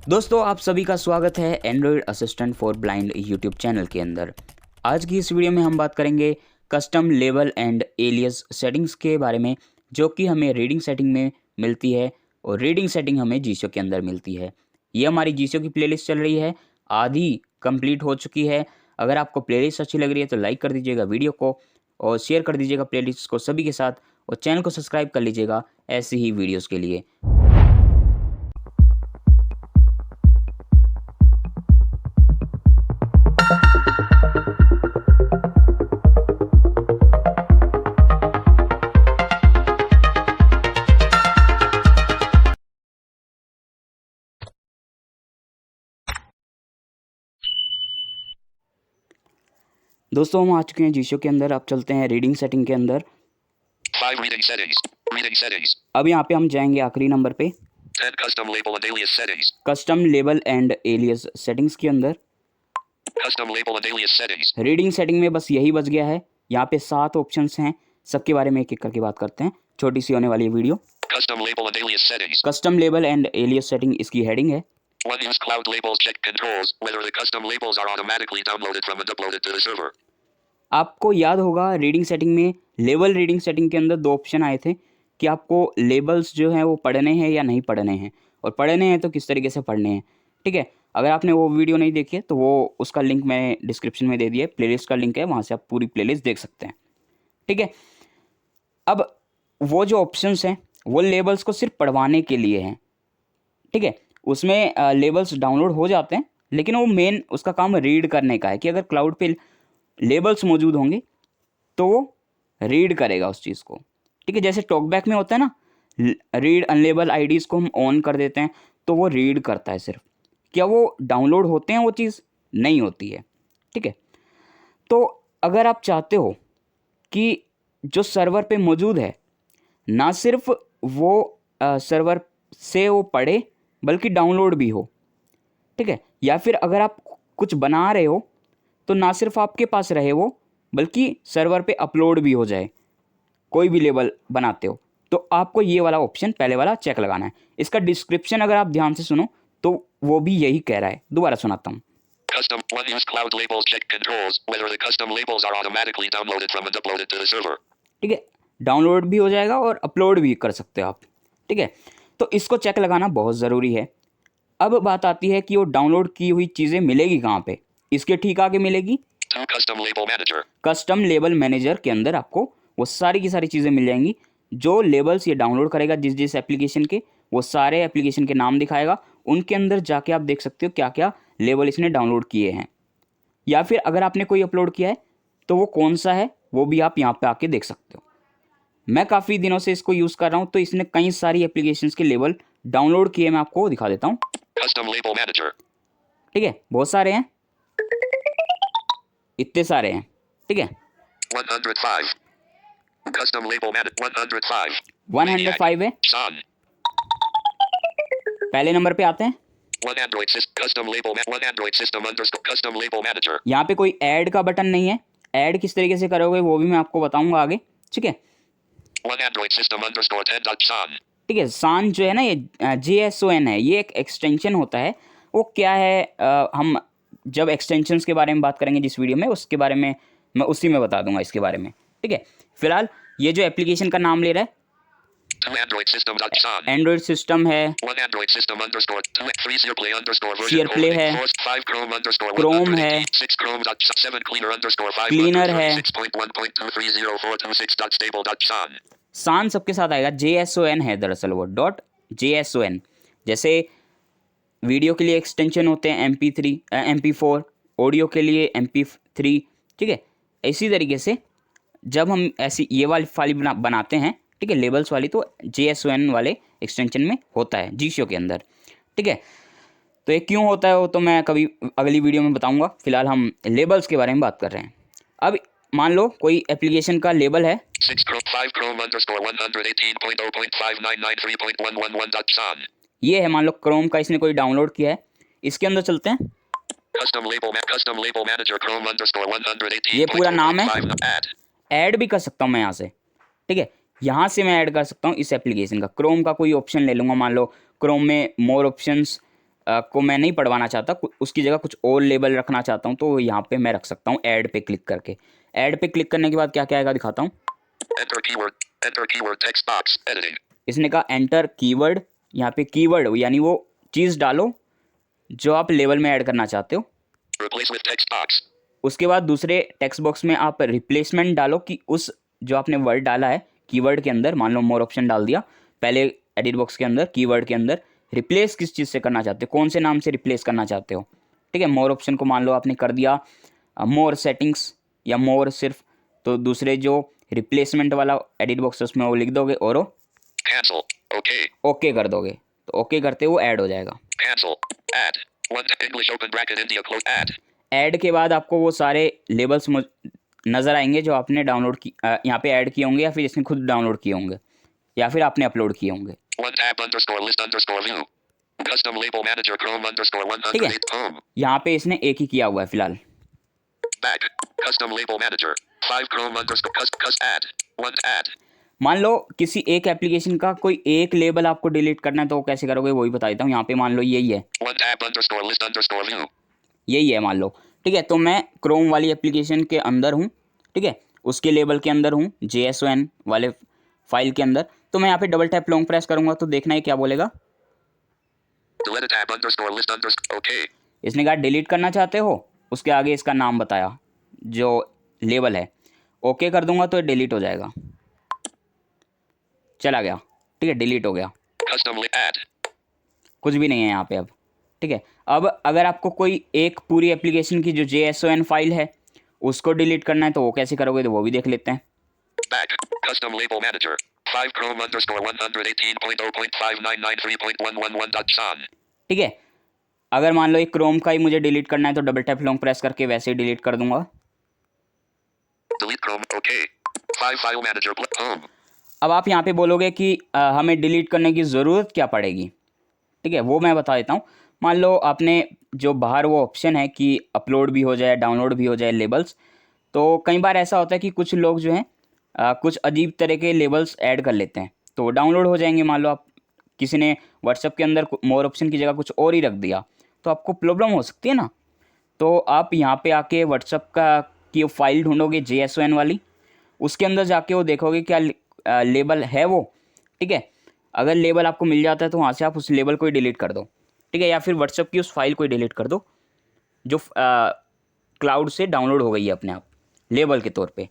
दोस्तों आप सभी का स्वागत है Android assistant for blind YouTube channel के अंदर। आज की इस वीडियो में हम बात करेंगे custom label and alias settings के बारे में, जो कि हमें रीडिंग सेटिंग में मिलती है और रीडिंग सेटिंग हमें जीशो के अंदर मिलती है। ये हमारी जीशो की प्लेलिस्ट चल रही है, आधी कंप्लीट हो चुकी है। अगर आपको प्लेलिस्ट अच्छी लग रही है तो लाइक कर दीजिएगा वीडियो को और शेयर कर दीजिएगा प्लेलिस्ट को सभी के साथ, और चैनल को सब्सक्राइब कर लीजिएगा ऐसी ही वीडियोज़ के लिए। दोस्तों हम आ चुके हैं जीशो के अंदर। अब चलते हैं रीडिंग सेटिंग के अंदर। अब यहाँ पे हम जाएंगे आखिरी नंबर पे custom label and alias settings के अंदर। रीडिंग सेटिंग में बस यही बच गया है। यहाँ पे 7 ऑप्शंस हैं, सबके बारे में एक एक करके बात करते हैं। छोटी सी होने वाली है video. Custom label and alias setting इसकी हेडिंग है। Use cloud labels check controls whether the custom labels are automatically downloaded from and uploaded to the server. आपको याद होगा रीडिंग सेटिंग में लेबल रीडिंग सेटिंग के अंदर 2 ऑप्शन आए थे कि आपको लेबल्स जो हैं वो पढ़ने हैं या नहीं पढ़ने हैं, और पढ़ने हैं तो किस तरीके से पढ़ने हैं। ठीक है, अगर आपने वो वीडियो नहीं देखी है तो वो उसका लिंक मैंने डिस्क्रिप्शन में दे दिया है, प्लेलिस्ट का लिंक है, वहाँ से आप पूरी प्लेलिस्ट देख सकते हैं। ठीक है, अब वो जो ऑप्शंस हैं वो लेबल्स को सिर्फ पढ़वाने के लिए हैं। ठीक है, उसमें लेबल्स डाउनलोड हो जाते हैं, लेकिन वो मेन उसका काम रीड करने का है कि अगर क्लाउड पे लेबल्स मौजूद होंगे तो वो रीड करेगा उस चीज़ को। ठीक है, जैसे टॉकबैक में होता है ना, रीड अनलेबल आईडीज़ को हम ऑन कर देते हैं तो वो रीड करता है सिर्फ। क्या वो डाउनलोड होते हैं? वो चीज़ नहीं होती है। ठीक है, तो अगर आप चाहते हो कि जो सर्वर पे मौजूद है ना सिर्फ वो सर्वर से वो पढ़े बल्कि डाउनलोड भी हो, ठीक है, या फिर अगर आप कुछ बना रहे हो तो ना सिर्फ आपके पास रहे वो बल्कि सर्वर पे अपलोड भी हो जाए, कोई भी लेबल बनाते हो, तो आपको ये वाला ऑप्शन पहले वाला चेक लगाना है। इसका डिस्क्रिप्शन अगर आप ध्यान से सुनो तो वो भी यही कह रहा है। दोबारा सुनाता हूँ। Custom one use cloud labels check controls whether the custom labels are automatically downloaded from and uploaded to the server. ठीक है, डाउनलोड भी हो जाएगा और अपलोड भी कर सकते हो आप। ठीक है, तो इसको चेक लगाना बहुत ज़रूरी है। अब बात आती है कि वो डाउनलोड की हुई चीज़ें मिलेगी कहाँ पे। इसके ठीक आगे मिलेगी कस्टम लेबल मैनेजर के अंदर। आपको वो सारी की सारी चीज़ें मिल जाएंगी जो लेबल्स ये डाउनलोड करेगा। जिस जिस एप्लीकेशन के, वो सारे एप्लीकेशन के नाम दिखाएगा। उनके अंदर जाके आप देख सकते हो क्या क्या लेबल इसने डाउनलोड किए हैं, या फिर अगर आपने कोई अपलोड किया है तो वो कौन सा है वो भी आप यहाँ पे आके देख सकते हो। मैं काफ़ी दिनों से इसको यूज़ कर रहा हूँ, तो इसने कई सारी एप्लीकेशंस के लेबल डाउनलोड किए। मैं आपको दिखा देता हूँ। ठीक है, बहुत सारे हैं, इतने सारे हैं। ठीक है, 105 custom label 105 105 है। पहले नंबर पे आते हैं। यहाँ पे कोई ऐड का बटन नहीं है। ऐड किस तरीके से करोगे वो भी मैं आपको बताऊंगा आगे। ठीक है, ठीक है, सान जो है ना, ये JSON है, ये एक एक्सटेंशन होता है। वो क्या है, हम जब एक्सटेंशंस के बारे में बात करेंगे जिस वीडियो में, उसके बारे में मैं उसी में बता दूंगा इसके बारे में। ठीक है, फिलहाल ये जो एप्लीकेशन का नाम ले रहा है एंड्रॉइड सिस्टम है, शेयरप्ले है, क्रोम है, क्लीनर है, सान सबके साथ आएगा। JSON है दरअसल वो .json। जैसे वीडियो के लिए एक्सटेंशन होते हैं MP3 MP4, ऑडियो के लिए MP3। ठीक है, इसी तरीके से जब हम ऐसी ये वाली फाइल बनाते हैं, ठीक है, लेबल्स वाली, तो JSON वाले एक्सटेंशन में होता है जीशो के अंदर। ठीक है, तो ये क्यों होता है वो तो मैं कभी अगली वीडियो में बताऊंगा। फिलहाल हम लेबल्स के बारे में बात कर रहे हैं। अब मान लो कोई एप्लीकेशन का लेबल है 6.5 ये है, मान लो क्रोम का इसने कोई डाउनलोड किया है। इसके अंदर चलते हैं। ये पूरा नाम है। ऐड भी कर सकता हूँ मैं यहाँ से। ठीक है, यहाँ से मैं ऐड कर सकता हूँ इस एप्लीकेशन का। क्रोम का कोई ऑप्शन ले लूँगा, मान लो क्रोम में मोर ऑप्शंस को मैं नहीं पढ़वाना चाहता, उसकी जगह कुछ और लेबल रखना चाहता हूँ, तो यहाँ पे मैं रख सकता हूँ ऐड पे क्लिक करके। ऐड पे क्लिक करने के बाद क्या क्या आएगा दिखाता हूँ। Enter keyword text box. Editing. इसने कहा एंटर कीवर्ड, यहाँ पे कीवर्ड यानी वो चीज़ डालो जो आप लेवल में ऐड करना चाहते हो। Replace with text box. उसके बाद दूसरे टेक्स्ट बॉक्स में आप रिप्लेसमेंट डालो कि उस जो आपने वर्ड डाला है कीवर्ड के अंदर, मान लो मोर ऑप्शन डाल दिया पहले एडिट बॉक्स के अंदर, कीवर्ड के अंदर रिप्लेस किस चीज़ से करना चाहते हो, कौन से नाम से रिप्लेस करना चाहते हो। ठीक है, मोर ऑप्शन को मान लो आपने कर दिया मोर सेटिंग्स या मोर सिर्फ, तो दूसरे जो रिप्लेसमेंट वाला एडिट बॉक्स है उसमें वो लिख दोगे और वो Cancel. Okay. ओके कर दोगे, तो ओके करते वो ऐड हो जाएगा। Cancel. Add. One English open bracket India close. Add. Add के बाद आपको वो सारे लेबल्स नज़र आएंगे जो आपने डाउनलोड की यहाँ पे ऐड किए होंगे या फिर इसने खुद डाउनलोड किए होंगे या फिर आपने अपलोड किए होंगे। One tab underscore list underscore view. Custom label manager Chrome underscore ठीक है, 108 home. यहाँ पे इसने एक ही किया हुआ है फिलहाल। Back. Custom label manager. 5 Chrome underscore cust add. One add. मान लो किसी एक एप्लीकेशन का कोई एक लेबल आपको डिलीट करना है तो वो कैसे करोगे वही बता देता हूँ। यहाँ पे मान लो यही है, One tab underscore list underscore view. यही है मान लो। ठीक है, तो मैं क्रोम वाली एप्लीकेशन के अंदर हूँ, ठीक है, उसके लेबल के अंदर हूँ JSON वाले फाइल के अंदर। तो मैं यहाँ पे डबल टैप लॉन्ग प्रेस करूँगा तो देखना है क्या बोलेगा। Delete tab underscore list underscore okay. इसने कहा डिलीट करना चाहते हो, उसके आगे इसका नाम बताया जो लेबल है, ओके कर दूंगा तो डिलीट हो जाएगा। चला गया, ठीक है, डिलीट हो गया, Custom add. कुछ भी नहीं है यहाँ पे अब। ठीक है, अब अगर आपको कोई एक पूरी एप्लीकेशन की जो JSON फाइल है उसको डिलीट करना है तो वो कैसे करोगे तो वो भी देख लेते हैं। Back. Custom label manager. 5 Chrome underscore 118.0.5993.111.shan. ठीक है, अगर मान लो एक क्रोम का ही मुझे डिलीट करना है तो डबल टैप लॉन्ग प्रेस करके वैसे ही डिलीट कर दूंगा। Delete Chrome. Okay. 5 file manager. Home. अब आप यहाँ पे बोलोगे कि हमें डिलीट करने की ज़रूरत क्या पड़ेगी। ठीक है, वो मैं बता देता हूँ। मान लो आपने जो बाहर वो ऑप्शन है कि अपलोड भी हो जाए डाउनलोड भी हो जाए लेबल्स, तो कई बार ऐसा होता है कि कुछ लोग जो हैं कुछ अजीब तरह के लेबल्स ऐड कर लेते हैं तो डाउनलोड हो जाएंगे। मान लो आप किसी ने व्हाट्सएप के अंदर मोर ऑप्शन की जगह कुछ और ही रख दिया तो आपको प्रॉब्लम हो सकती है ना। तो आप यहाँ पे आके व्हाट्सएप का की फाइल ढूंढोगे JSON वाली, उसके अंदर जाके वो देखोगे क्या लेबल है वो। ठीक है, अगर लेबल आपको मिल जाता है तो वहाँ से आप उस लेबल को ही डिलीट कर दो। ठीक है, या फिर व्हाट्सएप की उस फाइल को ही डिलीट कर दो जो क्लाउड से डाउनलोड हो गई है अपने आप लेबल के तौर पे।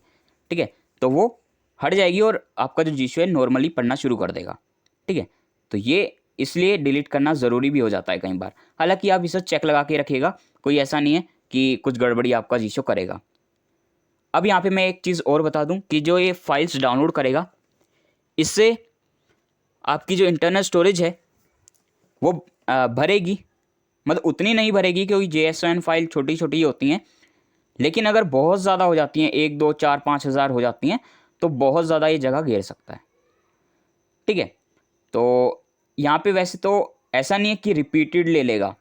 ठीक है, तो वो हट जाएगी और आपका जो जीशो है नॉर्मली पढ़ना शुरू कर देगा। ठीक है, तो ये इसलिए डिलीट करना ज़रूरी भी हो जाता है कई बार। हालांकि आप इसे चेक लगा के रखिएगा, कोई ऐसा नहीं है कि कुछ गड़बड़ी आपका जीशो करेगा। अब यहाँ पे मैं एक चीज़ और बता दूँ कि जो ये फाइल्स डाउनलोड करेगा इससे आपकी जो इंटरनल स्टोरेज है वो भरेगी, मतलब उतनी नहीं भरेगी क्योंकि JSON फाइल छोटी छोटी होती हैं, लेकिन अगर बहुत ज़्यादा हो जाती हैं 1 2 4 5 हज़ार हो जाती हैं तो बहुत ज़्यादा ये जगह घेर सकता है। ठीक है, तो यहाँ पे वैसे तो ऐसा नहीं है कि रिपीटेड ले लेगा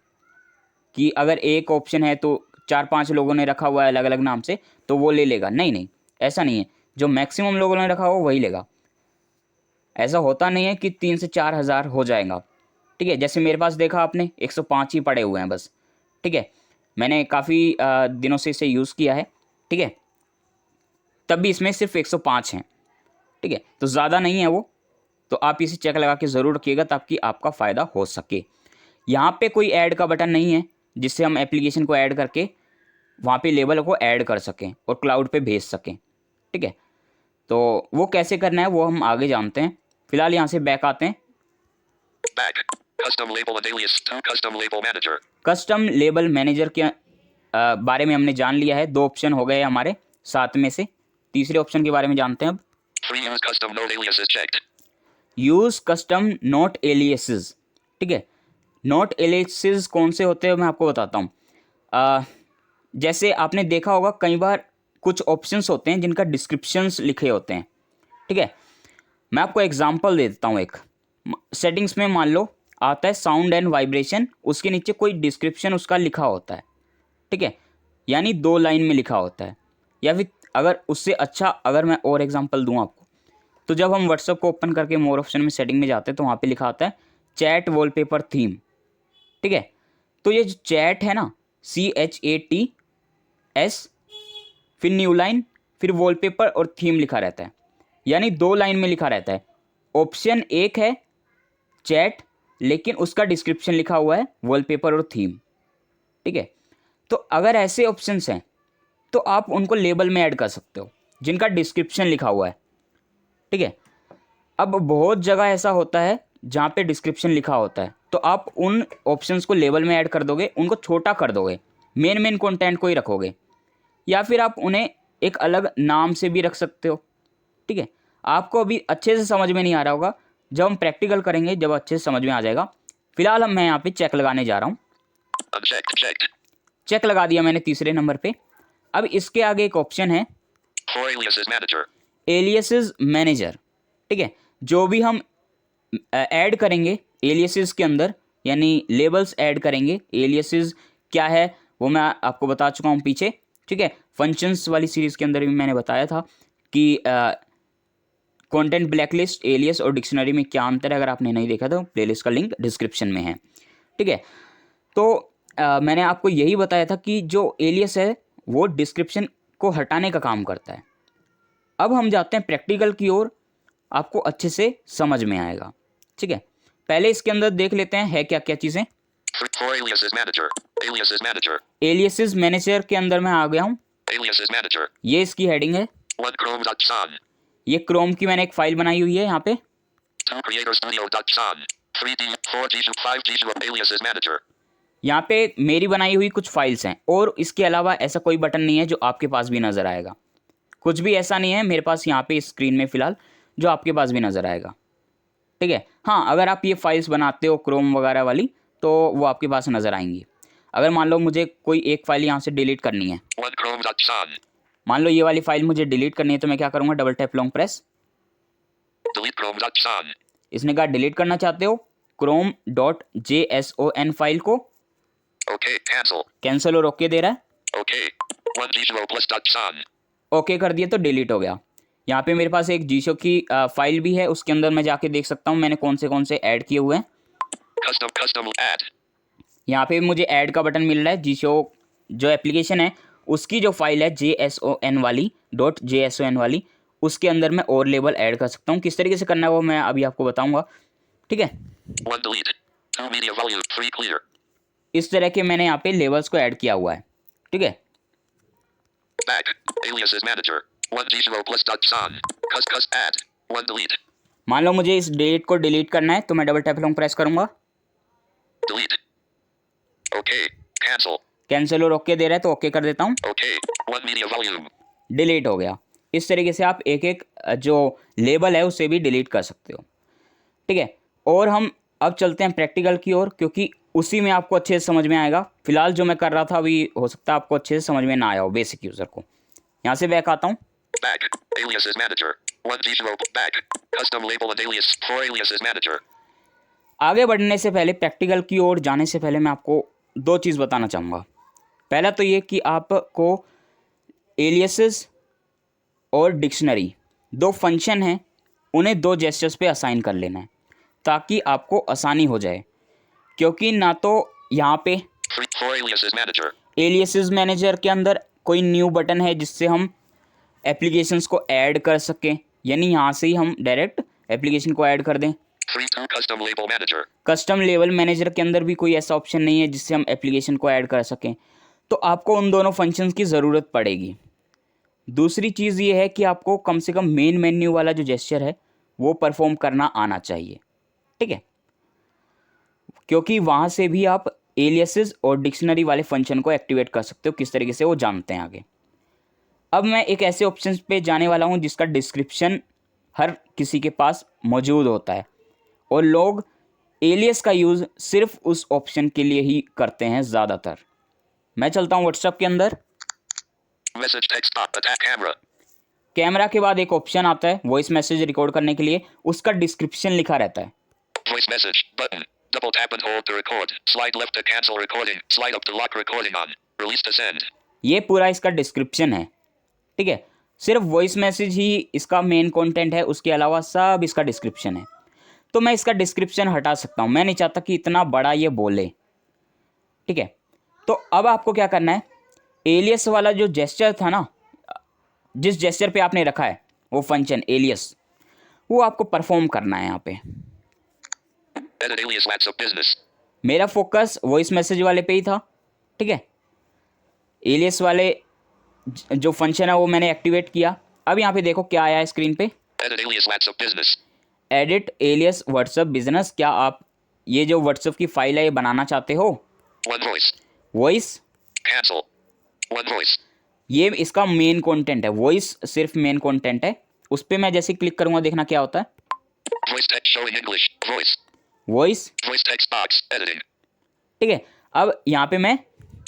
कि अगर एक ऑप्शन है तो 4-5 लोगों ने रखा हुआ है अलग अलग नाम से तो वो ले लेगा, नहीं नहीं ऐसा नहीं है। जो मैक्सिमम लोगों ने रखा हो वही लेगा। ऐसा होता नहीं है कि 3 से 4 हज़ार हो जाएगा। ठीक है, जैसे मेरे पास देखा आपने 105 ही पड़े हुए हैं बस। ठीक है, मैंने काफ़ी दिनों से इसे यूज़ किया है। ठीक है, तब भी इसमें सिर्फ 105 हैं। ठीक है, तो ज़्यादा नहीं है वो, तो आप इसे चेक लगा के ज़रूर रखिएगा ताकि आपका फ़ायदा हो सके। यहाँ पे कोई ऐड का बटन नहीं है जिससे हम एप्लीकेशन को ऐड करके वहाँ पे लेबल को ऐड कर सकें और क्लाउड पे भेज सकें। ठीक है, तो वो कैसे करना है वो हम आगे जानते हैं। फिलहाल यहाँ से बैक आते हैं। Back. Custom label and alias to custom label manager. Custom label manager के बारे में हमने जान लिया है। 2 ऑप्शन हो गए हमारे 7 में से। तीसरे ऑप्शन के बारे में जानते हैं अब। Free use custom node aliases checked. Use custom node aliases. ठीक है, नोट एलियसेस कौन से होते हैं मैं आपको बताता हूँ। जैसे आपने देखा होगा कई बार कुछ ऑप्शंस होते हैं जिनका डिस्क्रिप्शंस लिखे होते हैं। ठीक है, मैं आपको एग्जांपल दे देता हूँ एक। सेटिंग्स में मान लो आता है साउंड एंड वाइब्रेशन, उसके नीचे कोई डिस्क्रिप्शन उसका लिखा होता है। ठीक है, यानी 2 लाइन में लिखा होता है। या फिर अगर उससे अच्छा अगर मैं और एग्जांपल दूँ आपको, तो जब हम व्हाट्सएप को ओपन करके मोर ऑप्शन में सेटिंग में जाते हैं तो वहाँ पे लिखा आता है चैट वॉलपेपर थीम। ठीक है, तो ये जो चैट है ना, CHATS, फिर न्यू लाइन, फिर वॉलपेपर और थीम लिखा रहता है, यानी 2 लाइन में लिखा रहता है। ऑप्शन 1 है चैट, लेकिन उसका डिस्क्रिप्शन लिखा हुआ है वॉलपेपर और थीम, ठीक है। तो अगर ऐसे ऑप्शंस हैं तो आप उनको लेबल में ऐड कर सकते हो जिनका डिस्क्रिप्शन लिखा हुआ है, ठीक है। अब बहुत जगह ऐसा होता है जहाँ पे डिस्क्रिप्शन लिखा होता है, तो आप उन ऑप्शंस को लेबल में ऐड कर दोगे, उनको छोटा कर दोगे, मेन कंटेंट को ही रखोगे, या फिर आप उन्हें एक अलग नाम से भी रख सकते हो, ठीक है। आपको अभी अच्छे से समझ में नहीं आ रहा होगा, जब हम प्रैक्टिकल करेंगे जब अच्छे से समझ में आ जाएगा। फिलहाल मैं यहाँ पे चेक लगाने जा रहा हूँ। Checked. चेक लगा दिया मैंने तीसरे नंबर पे। अब इसके आगे एक ऑप्शन है For aliases manager. Aliases manager, ठीक है। जो भी हम ऐड करेंगे एलियसेस के अंदर, यानी लेबल्स ऐड करेंगे। एलियसेस क्या है वो मैं आपको बता चुका हूँ पीछे, ठीक है। फंक्शंस वाली सीरीज़ के अंदर भी मैंने बताया था कि कंटेंट ब्लैकलिस्ट, एलियस और डिक्शनरी में क्या अंतर है। अगर आपने नहीं देखा तो प्लेलिस्ट का लिंक डिस्क्रिप्शन में है, ठीक है। तो मैंने आपको यही बताया था कि जो एलियस है वो डिस्क्रिप्शन को हटाने का काम करता है। अब हम जाते हैं प्रैक्टिकल की ओर, आपको अच्छे से समझ में आएगा, ठीक है। पहले इसके अंदर देख लेते हैं है क्या क्या चीज़ें। For aliases manager. Aliases manager. Aliases manager के अंदर मैं आ गया हूँ, Aliases manager. ये इसकी हेडिंग है। 1 Chrome.sun. ये क्रोम की मैंने एक फाइल बनाई हुई है यहाँ पे। 2 CreatorStudio.sun. 3D 4G 5G aliases manager. यहाँ पे मेरी बनाई हुई कुछ फाइल्स हैं, और इसके अलावा ऐसा कोई बटन नहीं है जो आपके पास भी नज़र आएगा। कुछ भी ऐसा नहीं है मेरे पास यहाँ पे स्क्रीन में फ़िलहाल जो आपके पास भी नज़र आएगा, ठीक है। हाँ, अगर आप ये फाइल्स बनाते हो क्रोम वगैरह वाली तो वो आपके पास नज़र आएंगी। अगर मान लो मुझे कोई एक फ़ाइल यहाँ से डिलीट करनी है, 1 Chrome.sun. मान लो ये वाली फ़ाइल मुझे डिलीट करनी है, तो मैं क्या करूँगा, double tap long press. Delete Chrome.sun. इसने कहा डिलीट करना चाहते हो chrome.json फाइल को, Okay. Cancel. कैंसिल और ओके दे रहा है। Okay. 1 Plus.sun. ओके कर दिया तो डिलीट हो गया। यहाँ पे मेरे पास एक जीशो की फाइल भी है, उसके अंदर मैं जाके देख सकता हूँ मैंने कौन से ऐड किए हुए हैं। Custom add. यहाँ पे मुझे ऐड का बटन मिल रहा है। जीशो जो एप्लीकेशन है उसकी जो फाइल है JSON वाली .json वाली, उसके अंदर मैं और लेबल ऐड कर सकता हूँ। किस तरीके से करना है वो मैं अभी आपको बताऊँगा, ठीक है। 1 delete. 2 media volume 3 clear. इस तरह के मैंने यहाँ पे लेबल्स को ऐड किया हुआ है, ठीक है। Back. Aliases manager. 1 Plus.sun. Cus add. 1 delete. मान लो मुझे इस डेट को डिलीट करना है तो मैं डबल टैप लॉन्ग प्रेस करूँगा। Delete. Okay. Cancel. कैंसिल और ओके दे रहा है तो ओके कर देता हूँ। Okay. 1 media volume. डिलीट हो गया। इस तरीके से आप एक एक जो लेबल है उसे भी डिलीट कर सकते हो, ठीक है। और हम अब चलते हैं प्रैक्टिकल की ओर, क्योंकि उसी में आपको अच्छे से समझ में आएगा। फिलहाल जो मैं कर रहा था अभी हो सकता है आपको अच्छे से समझ में ना आया हो बेसिक यूज़र को। यहाँ से बैक आता हूँ। Back. Aliases manager. 1 back. Custom label and alias for aliases manager. आगे बढ़ने से पहले, प्रैक्टिकल की ओर जाने से पहले मैं आपको 2 चीज़ बताना चाहूँगा। पहला तो ये कि आपको एलियसेस और डिक्शनरी 2 फंक्शन हैं, उन्हें 2 जेस्चर्स पे असाइन कर लेना है ताकि आपको आसानी हो जाए। क्योंकि ना तो यहाँ पे For aliases manager. Aliases manager के अंदर कोई न्यू बटन है जिससे हम एप्लीकेशंस को ऐड कर सकें, यानी यहाँ से ही हम डायरेक्ट एप्लीकेशन को ऐड कर दें। 2 custom label manager. Custom level manager के अंदर भी कोई ऐसा ऑप्शन नहीं है जिससे हम एप्लीकेशन को ऐड कर सकें, तो आपको उन दोनों फंक्शंस की ज़रूरत पड़ेगी। दूसरी चीज़ ये है कि आपको कम से कम मेन मेन्यू वाला जो जेस्चर है वो परफॉर्म करना आना चाहिए, ठीक है। क्योंकि वहाँ से भी आप एलियसेस और डिक्शनरी वाले फंक्शन को एक्टिवेट कर सकते हो। किस तरीके से वो जानते हैं आगे। अब मैं एक ऐसे ऑप्शन पे जाने वाला हूँ जिसका डिस्क्रिप्शन हर किसी के पास मौजूद होता है, और लोग एलियस का यूज़ सिर्फ उस ऑप्शन के लिए ही करते हैं ज़्यादातर। मैं चलता हूँ व्हाट्सएप के अंदर। Message text pop attack camera. Camera के बाद एक ऑप्शन आता है वॉइस मैसेज रिकॉर्ड करने के लिए, उसका डिस्क्रिप्शन लिखा रहता है। Voice message button. Double tap and hold to record. Slide left to cancel recording. Slide up to lock recording on. Release to send. ये पूरा इसका डिस्क्रिप्शन है, ठीक है। सिर्फ वॉइस मैसेज ही इसका मेन कंटेंट है, उसके अलावा सब इसका डिस्क्रिप्शन है। तो मैं इसका डिस्क्रिप्शन हटा सकता हूँ, मैं नहीं चाहता कि इतना बड़ा ये बोले। ठीक है। तो अब आपको क्या करना है, एलियस वाला जो जेस्चर था ना, जिस जेस्चर पे आपने रखा है वो फंक्शन एलियस, वो आपको परफॉर्म करना है यहाँ पे। Edit alias WhatsApp business. मेरा फोकस वॉइस मैसेज वाले पे ही था, ठीक है। एलियस वाले जो फंक्शन है वो मैंने एक्टिवेट किया। अब यहाँ पे देखो क्या आया है स्क्रीन पे, Edit alias WhatsApp business. Edit alias WhatsApp business. क्या आप ये जो व्हाट्सएप की फाइल है ये बनाना चाहते हो? One voice. Voice, Cancel. One voice. ये इसका मेन कंटेंट है, वॉइस सिर्फ मेन कंटेंट है। उस पर मैं जैसे क्लिक करूँगा देखना क्या होता है, Voice text showing English. Voice. Voice, Voice text box. Editing. ठीक है। अब यहाँ पे मैं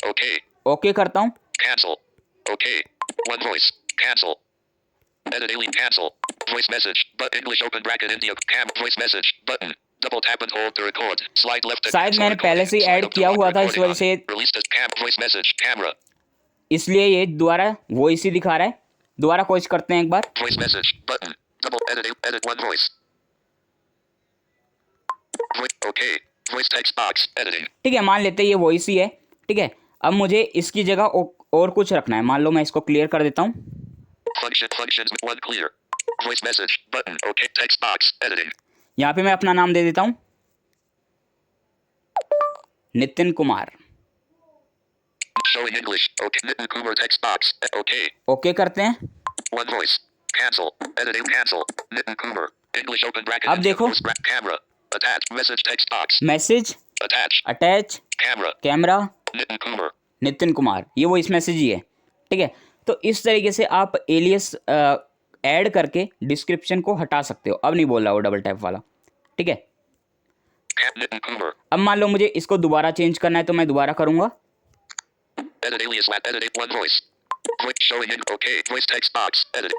Okay. ओके करता हूँ। Cancel. Okay. One voice. Cancel. Edit alien cancel. Voice message. But English open bracket India cam voice message button. Double tap and hold to record. Slide left to शायद cancel मैंने पहले recording. से ही Slide add up to किया lock हुआ था, इस recording वजह से on. Release as cam voice message camera. इसलिए ये दोबारा वॉइस ही दिखा रहा है। दोबारा कोशिश करते हैं एक बार। Voice message button. Double edit one voice. Okay. Voice text box editing. ठीक है, मान लेते हैं ये वॉइस ही है, ठीक है। अब मुझे इसकी जगह और कुछ रखना है। मान लो मैं इसको क्लियर कर देता हूँ। Functions one clear. Voice message button. Okay. Text box editing. यहाँ पे मैं अपना नाम दे देता हूँ, Nitin Kumar. Showing English. Okay. Nitin Kumar text box. Okay. Okay करते हैं। One voice. Cancel. Editing cancel. Nitin Kumar. English open bracket. अब India देखो। close camera. Attach message text box. Message, Attach. Attach, Camera. Camera, Nitin Kumar. Nitin Kumar, ये वो इस message ही है, ठीक है। तो इस तरीके से आप एलियस ऐड करके डिस्क्रिप्शन को हटा सकते हो। अब नहीं बोल रहा वो डबल टैप वाला, ठीक है। Nitin Kumar. अब मान लो मुझे इसको दोबारा चेंज करना है तो मैं दोबारा करूँगा। Edit alias edit one voice. Voice showing in okay. Voice text box. Edit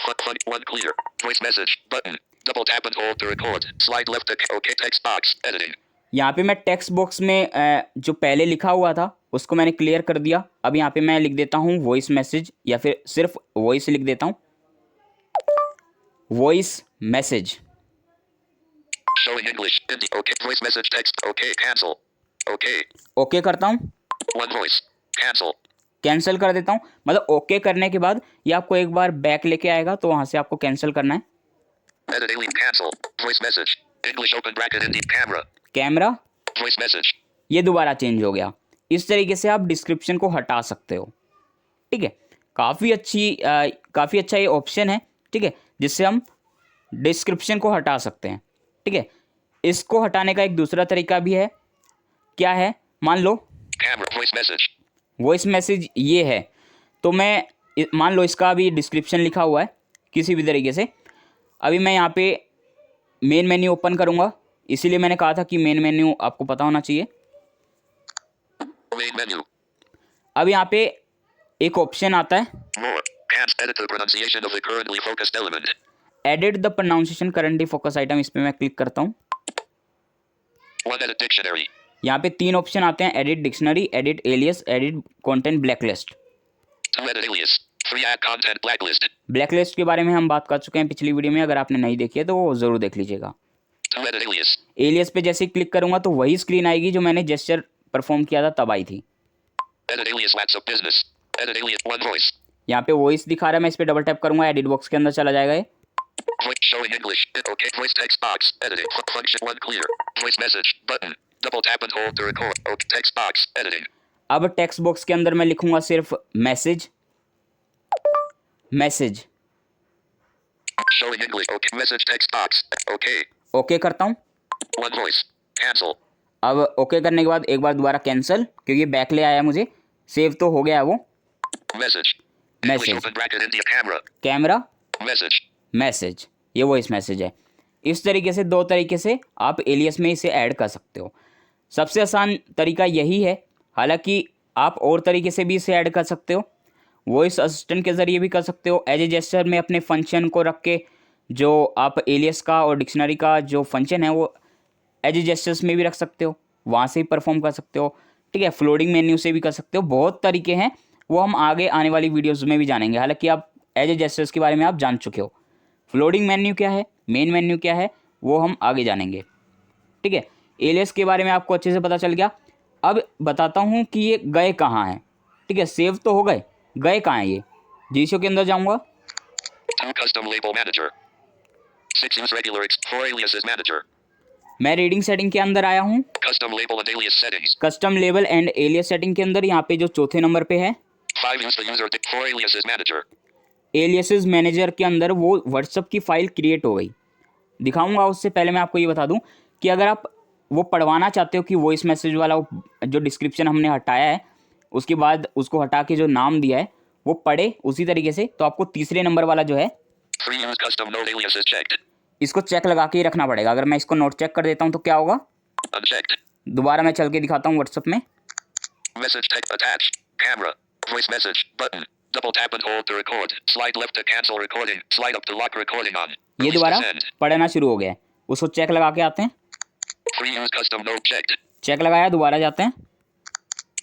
one clear. Voice message button. Double tap and hold to record. Slide left to okay. Text box editing. यहाँ पे मैं text box में जो पहले लिखा हुआ था उसको मैंने क्लियर कर दिया। अब यहाँ पे मैं लिख देता हूँ वॉइस मैसेज, या फिर सिर्फ वॉइस लिख देता हूँ, voice message. Showing English. Okay. Voice message text. Okay. Cancel. Okay. Okay करता हूँ, One voice. Cancel. कैंसिल कर देता हूँ। मतलब ओके करने के बाद ये आपको एक बार बैक लेके आएगा, तो वहाँ से आपको कैंसिल करना है। Edit alien cancel. Voice message. English open bracket India camera. Camera, Voice message. ये दोबारा चेंज हो गया। इस तरीके से आप डिस्क्रिप्शन को हटा सकते हो, ठीक है। काफ़ी अच्छा ये ऑप्शन है, ठीक है, जिससे हम डिस्क्रिप्शन को हटा सकते हैं, ठीक है। इसको हटाने का एक दूसरा तरीका भी है। क्या है, मान लो Camera. Voice message. Voice message ये है, तो मैं मान लो इसका अभी डिस्क्रिप्शन लिखा हुआ है किसी भी तरीके से। अभी मैं यहाँ पे मेन मेन्यू ओपन करूँगा, इसीलिए मैंने कहा था कि मेन मेन्यू आपको पता होना चाहिए। Main menu. अब यहाँ पे एक ऑप्शन आता है, More. Can't edit the pronunciation of the currently focused element. Edit the pronunciation currently focus item. इस पर मैं क्लिक करता हूँ। One edit dictionary. यहाँ पे 3 ऑप्शन आते हैं, edit dictionary, edit alias, edit content blacklist. To edit alias. Free add content blacklist. Blacklist के बारे में हम बात कर चुके हैं पिछली वीडियो में, अगर आपने नहीं देखी है तो वो ज़रूर देख लीजिएगा। To edit alias. एलियस पे जैसे ही क्लिक करूँगा तो वही स्क्रीन आएगी जो मैंने जेस्चर परफॉर्म किया था तब आई थी। Edit alias WhatsApp business. Edit alias one voice. यहाँ पे वॉइस दिखा रहा है, मैं इस पर डबल टैप करूँगा, एडिट बॉक्स के अंदर चला जाएगा ये। Voice showing English. Okay. Voice text box. Editing. Function one clear. Voice message button. Double tap and hold to record. Okay. Text box. Editing. अब टेक्स्ट बॉक्स के अंदर मैं लिखूँगा सिर्फ message, message. Showing English. Okay. Message text box. Okay. Okay करता हूँ। One voice. Cancel. अब okay करने के बाद एक बार दोबारा कैंसिल, क्योंकि बैक ले आया मुझे। सेव तो हो गया है वो। Message. English Message. open bracket India camera. Camera, Message. Message, ये वॉइस मैसेज है। इस तरीके से 2 तरीके से आप एलियस में इसे ऐड कर सकते हो। सबसे आसान तरीका यही है, हालांकि आप और तरीके से भी इसे ऐड कर सकते हो। वॉइस असिस्टेंट के ज़रिए भी कर सकते हो, एज ए जेस्चर में अपने फंक्शन को रख के जो आप एलियस का और डिक्शनरी का जो फंक्शन है वो एज ए जेस्चर्स में भी रख सकते हो, वहाँ से भी परफॉर्म कर सकते हो, ठीक है। फ्लोटिंग मेन्यू से भी कर सकते हो। बहुत तरीके हैं, वो हम आगे आने वाली वीडियोज़ में भी जानेंगे। हालाँकि आप एज ए जेस्चर्स के बारे में आप जान चुके हो। फ्लोटिंग मेन्यू क्या है, मेन मेन्यू क्या है, वो हम आगे जानेंगे, ठीक है। एलियस के बारे में आपको अच्छे से पता चल गया। अब बताता हूँ कि ये गए कहाँ हैं। ठीक है, सेव तो हो गए कहाँ हैं ये। जीसीओ के अंदर जाऊँगा, To custom label manager. 6 use regular 4 aliases manager. मैं रीडिंग सेटिंग के अंदर आया हूँ, Custom label and alias settings. Custom label and alias setting के अंदर यहाँ पे जो चौथे नंबर पे है 5 use the user 4 aliases manager. Aliases manager के अंदर वो व्हाट्सअप की फ़ाइल क्रिएट हो गई। दिखाऊंगा, उससे पहले मैं आपको ये बता दूं कि अगर आप वो पढ़वाना चाहते हो कि वॉइस मैसेज वाला जो डिस्क्रिप्शन हमने हटाया है उसके बाद उसको हटा के जो नाम दिया है वो पढ़े उसी तरीके से, तो आपको तीसरे नंबर वाला जो है 3 use custom node aliases checked. इसको चेक लगा के ही रखना पड़ेगा। अगर मैं इसको नोट चेक कर देता हूँ तो क्या होगा, Unchecked. दोबारा मैं चल के दिखाता हूँ व्हाट्सअप में। Message text attached. Camera. Voice message. Button. Double tap and hold to record. Slide left to cancel recording. Slide up to lock recording on. ये Release दोबारा to send. पढ़ना शुरू हो गया है, उसको चेक लगा के आते हैं। 3 use custom node checked. Check लगाया, दोबारा जाते हैं,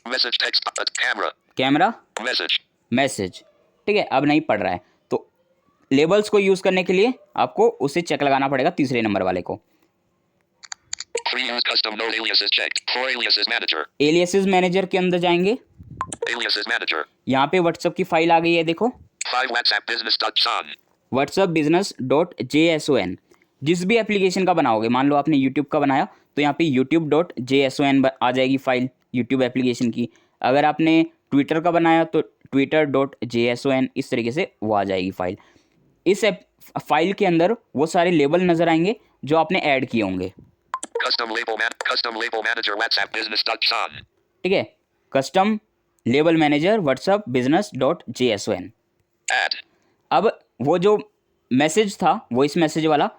Message text. Camera. Camera, Message. Message. ठीक है, अब नहीं पढ़ रहा है तो लेबल्स को यूज़ करने के लिए आपको उसे चेक लगाना पड़ेगा तीसरे नंबर वाले को। 3 use custom node aliases checked. 4 aliases manager. Aliases manager के अंदर जाएंगे, Aliases manager. यहाँ पे व्हाट्सअप की फाइल आ गई है, देखो 5 WhatsApp business.son. whatsappbusiness.json। जिस भी एप्लीकेशन का बनाओगे, मान लो आपने यूट्यूब का बनाया तो यहाँ पे youtube.json आ जाएगी फाइल यूट्यूब एप्लीकेशन की। अगर आपने ट्विटर का बनाया तो twitter.json, इस तरीके से वो आ जाएगी फाइल। इस फाइल के अंदर वो सारे लेबल नज़र आएंगे जो आपने ऐड किए होंगे। Custom label manager WhatsApp business.son. ठीक है, custom label manager WhatsApp business.json। Add. अब वो जो मैसेज था वॉइस मैसेज वाला